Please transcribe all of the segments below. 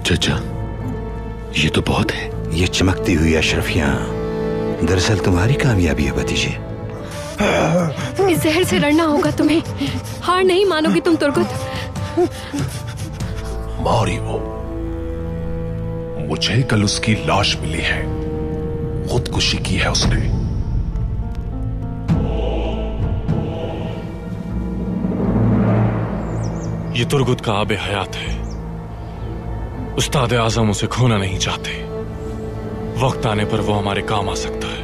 चाचा, ये तो बहुत है। ये चमकती हुई अशरफियां दरअसल तुम्हारी कामयाबी है भतीजे। इस जहर से लड़ना होगा तुम्हें। हार नहीं मानोगी तुम तुर्गुत। मारी वो, मुझे कल उसकी लाश मिली है। खुदकुशी की है उसने। ये तुर्गुत का आबे हयात है। उस्ताद आजम उसे खोना नहीं चाहते। वक्त आने पर वो हमारे काम आ सकता है।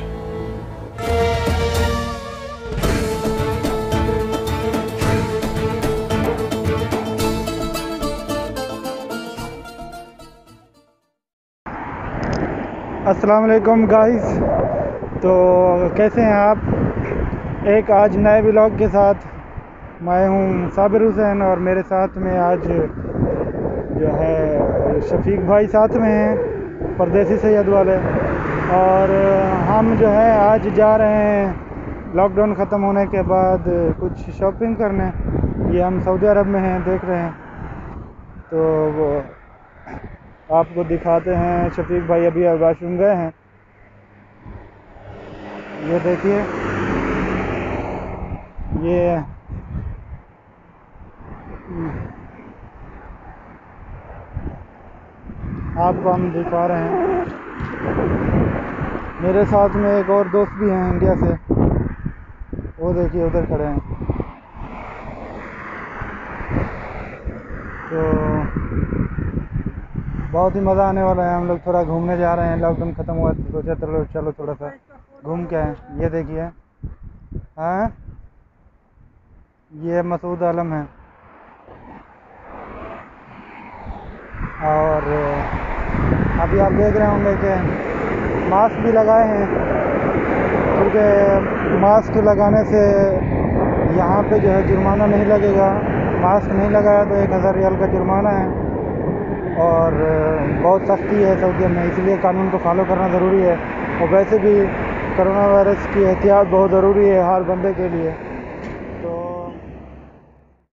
अस्सलाम वालेकुम गाइस। तो कैसे हैं आप? एक आज नए व्लॉग के साथ मैं हूं साबिर हुसैन और मेरे साथ में आज जो है शफीक भाई साथ में हैं, परदेसी सैयद वाले। और हम जो है आज जा रहे हैं लॉकडाउन ख़त्म होने के बाद कुछ शॉपिंग करने। ये हम सऊदी अरब में हैं, देख रहे हैं। तो वो आपको दिखाते हैं। शफीक भाई अभी वाशरूम गए हैं, ये देखिए। ये आपको हम दिखा रहे हैं। मेरे साथ में एक और दोस्त भी हैं इंडिया से, वो देखिए उधर खड़े हैं। तो बहुत ही मज़ा आने वाला है। हम लोग थोड़ा घूमने जा रहे हैं, लॉकडाउन ख़त्म हुआ तो सोचा चलो थोड़ा सा घूम के आए। ये देखिए, हाँ ये मसूद आलम है। और अभी आप देख रहे होंगे कि मास्क भी लगाए हैं, क्योंकि मास्क लगाने से यहाँ पे जो है जुर्माना नहीं लगेगा। मास्क नहीं लगाया तो 1000 रियाल का जुर्माना है और बहुत सख्ती है सऊदी में, इसलिए कानून को फॉलो करना ज़रूरी है। और वैसे भी कोरोना वायरस की एहतियात बहुत ज़रूरी है हर बंदे के लिए।